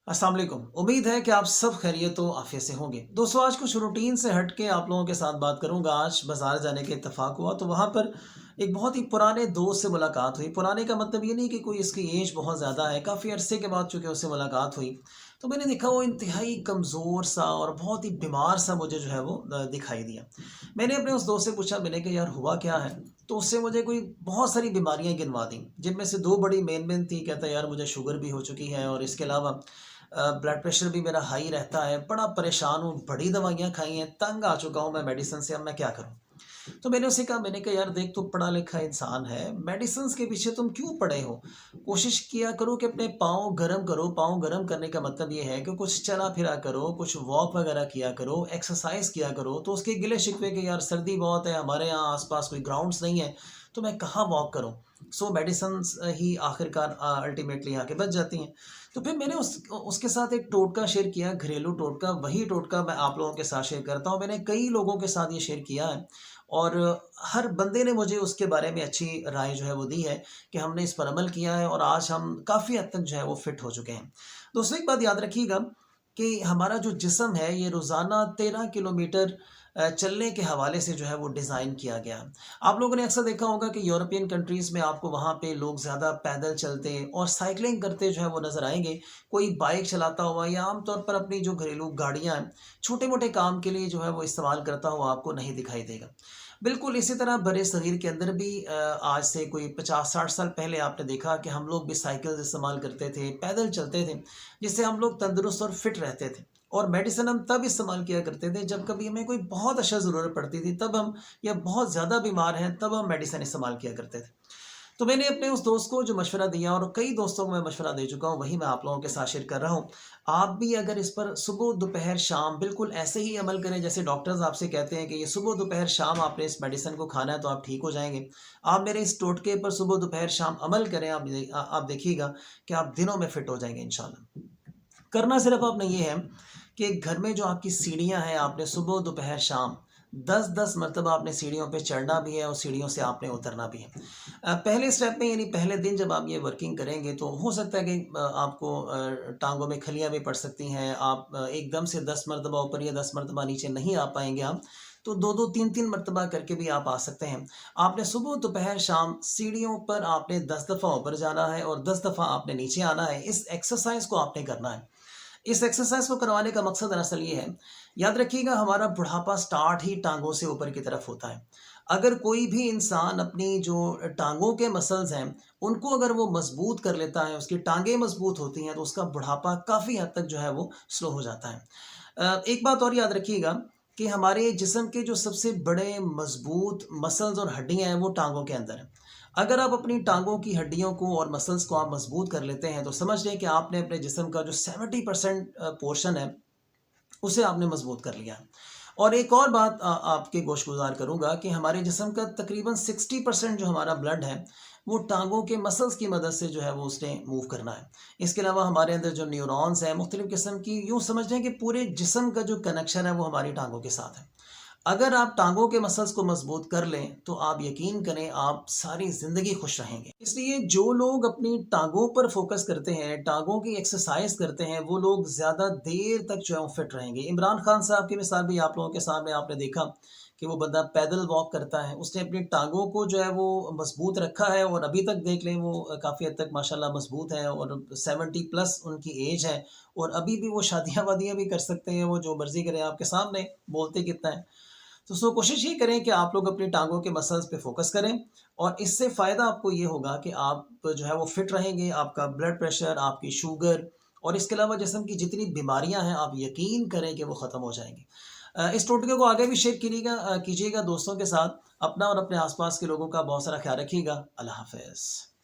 अस्सलाम वालेकुम। उम्मीद है कि आप सब खैरियत तो आफियत से होंगे। दोस्तों, आज कुछ रूटीन से हट के आप लोगों के साथ बात करूंगा। आज बाजार जाने के इत्तेफाक हुआ तो वहाँ पर एक बहुत ही पुराने दोस्त से मुलाकात हुई। पुराने का मतलब ये नहीं कि कोई इसकी एज बहुत ज़्यादा है, काफ़ी अरसे के बाद चूँकि उससे मुलाकात हुई तो मैंने देखा वो इंतहाई कमज़ोर सा और बहुत ही बीमार सा मुझे जो है वो दिखाई दिया। मैंने अपने उस दोस्त से पूछा, मैंने कहा यार हुआ क्या है? तो उससे मुझे कोई बहुत सारी बीमारियाँ गिनवा दी, जिनमें से 2 बड़ी मेन थी। कहता यार मुझे शुगर भी हो चुकी है और इसके अलावा ब्लड प्रेशर भी मेरा हाई रहता है, बड़ा परेशान हूँ, बड़ी दवाइयाँ खाई हैं, तंग आ चुका हूँ मैं मेडिसिन से, अब मैं क्या करूँ? तो मैंने उससे कहा, मैंने कहा यार देख, तू पढ़ा लिखा इंसान है, मेडिसिन्स के पीछे तुम क्यों पड़े हो? कोशिश किया करो कि अपने पाँव गरम करो। पाँव गरम करने का मतलब ये है कि कुछ चला फिरा करो, कुछ वॉक वगैरह किया करो, एक्सरसाइज किया करो। तो उसके गिले शिकवे कि यार सर्दी बहुत है, हमारे यहाँ आस-पास कोई ग्राउंड्स नहीं है, तो मैं कहाँ वॉक करूँ? सो मेडिसिन्स ही आखिरकार अल्टीमेटली आके बच जाती हैं। तो फिर मैंने उसके साथ एक टोटका शेयर किया, घरेलू टोटका। वही टोटका मैं आप लोगों के साथ शेयर करता हूँ। मैंने कई लोगों के साथ ये शेयर किया है और हर बंदे ने मुझे उसके बारे में अच्छी राय जो है वो दी है कि हमने इस पर अमल किया है और आज हम काफ़ी हद तक जो है वो फिट हो चुके हैं। दोस्तों, एक बात याद रखिएगा कि हमारा जो जिस्म है ये रोज़ाना 13 किलोमीटर चलने के हवाले से जो है वो डिज़ाइन किया गया है। आप लोगों ने अक्सर देखा होगा कि यूरोपियन कंट्रीज़ में आपको वहाँ पे लोग ज़्यादा पैदल चलते और साइकिलिंग करते जो है वो नज़र आएँगे। कोई बाइक चलाता हुआ या आम तौर पर अपनी जो घरेलू गाड़ियाँ हैं, छोटे-मोटे काम के लिए जो है वो इस्तेमाल करता हुआ आपको नहीं दिखाई देगा। बिल्कुल इसी तरह बड़े-सग़ीर के अंदर भी आज से कोई 50-60 साल पहले आपने देखा कि हम लोग भी साइकिल इस्तेमाल करते थे, पैदल चलते थे, जिससे हम लोग तंदुरुस्त और फिट रहते थे। और मेडिसिन हम तब इस्तेमाल किया करते थे जब कभी हमें कोई बहुत अच्छा ज़रूरत पड़ती थी, तब हम, या बहुत ज़्यादा बीमार हैं तब हम मेडिसिन इस्तेमाल किया करते थे। तो मैंने अपने उस दोस्त को जो मशवरा दिया और कई दोस्तों को मैं मशवरा दे चुका हूँ, वही मैं आप लोगों के साथ शेयर कर रहा हूँ। आप भी अगर इस पर सुबह, दोपहर, शाम बिल्कुल ऐसे ही अमल करें जैसे डॉक्टर्स आपसे कहते हैं कि ये सुबह, दोपहर, शाम आपने इस मेडिसिन को खाना है तो आप ठीक हो जाएँगे। आप मेरे इस टोटके पर सुबह, दोपहर, शाम अमल करें, आप देखिएगा कि आप दिनों में फिट हो जाएँगे इंशाल्लाह। करना सिर्फ आपने ये है कि घर में जो आपकी सीढ़ियाँ हैं, आपने सुबह, दोपहर, शाम 10-10 मरतबा आपने सीढ़ियों पे चढ़ना भी है और सीढ़ियों से आपने उतरना भी है। पहले स्टेप में यानी पहले दिन जब आप ये वर्किंग करेंगे तो हो सकता है कि आपको टाँगों में खलियाँ भी पड़ सकती हैं। आप एकदम से 10 मरतबा ऊपर या 10 मरतबा नीचे नहीं आ पाएँगे आप, तो 2-2 3-3 मरतबा करके भी आप आ सकते हैं। आपने सुबह, दोपहर, शाम सीढ़ियों पर आपने 10 दफ़ा ऊपर जाना है और 10 दफ़ा आपने नीचे आना है। इस एक्सरसाइज़ को आपने करना है। इस एक्सरसाइज को करवाने का मकसद दरअसल ये है, याद रखिएगा हमारा बुढ़ापा स्टार्ट ही टाँगों से ऊपर की तरफ होता है। अगर कोई भी इंसान अपनी जो टाँगों के मसल्स हैं, उनको अगर वो मज़बूत कर लेता है, उसकी टाँगें मज़बूत होती हैं, तो उसका बुढ़ापा काफ़ी हद तक जो है वो स्लो हो जाता है। एक बात और याद रखिएगा कि हमारे जिस्म के जो सबसे बड़े मज़बूत मसल्स और हड्डियाँ हैं, वो टाँगों के अंदर हैं। अगर आप अपनी टाँगों की हड्डियों को और मसल्स को आप मज़बूत कर लेते हैं, तो समझ लें कि आपने अपने जिस्म का जो 70% पोर्शन है, उसे आपने मज़बूत कर लिया। और एक और बात आपके गोशगुज़ार करूँगा कि हमारे जिस्म का तकरीबन 60% जो हमारा ब्लड है, वो टाँगों के मसल्स की मदद से जो है वो उसने मूव करना है। इसके अलावा हमारे अंदर जो न्यूरॉन्स हैं, मुख्तलिफ़ किस्म की, यूँ समझ लें कि पूरे जिस्म का जो कनेक्शन है, वो हमारी टाँगों के साथ है। अगर आप टाँगों के मसल्स को मज़बूत कर लें, तो आप यकीन करें आप सारी ज़िंदगी खुश रहेंगे। इसलिए जो लोग अपनी टाँगों पर फ़ोकस करते हैं, टाँगों की एक्सरसाइज़ करते हैं, वो लोग ज़्यादा देर तक जो है वो फिट रहेंगे। इमरान खान साहब की मिसाल भी आप लोगों के सामने आपने देखा कि वो बंदा पैदल वॉक करता है। उसने अपनी टाँगों को जो है वो मज़बूत रखा है और अभी तक देख लें वो काफ़ी हद तक माशाल्लाह मज़बूत है और 70 प्लस उनकी एज है और अभी भी वो शादियाँ-वादियाँ भी कर सकते हैं, वो जो मर्ज़ी करें, आपके सामने बोलते कितना है। तो कोशिश ये करें कि आप लोग अपनी टाँगों के मसल्स पे फ़ोकस करें और इससे फ़ायदा आपको ये होगा कि आप जो है वो फ़िट रहेंगे, आपका ब्लड प्रेशर, आपकी शुगर और इसके अलावा जिस्म की जितनी बीमारियाँ हैं, आप यकीन करें कि वो ख़त्म हो जाएँगी। इस टोटके को आगे भी शेयर कीजिएगा दोस्तों के साथ। अपना और अपने आस-पास के लोगों का बहुत सारा ख़्याल रखिएगा। अल्लाह हाफ़िज़।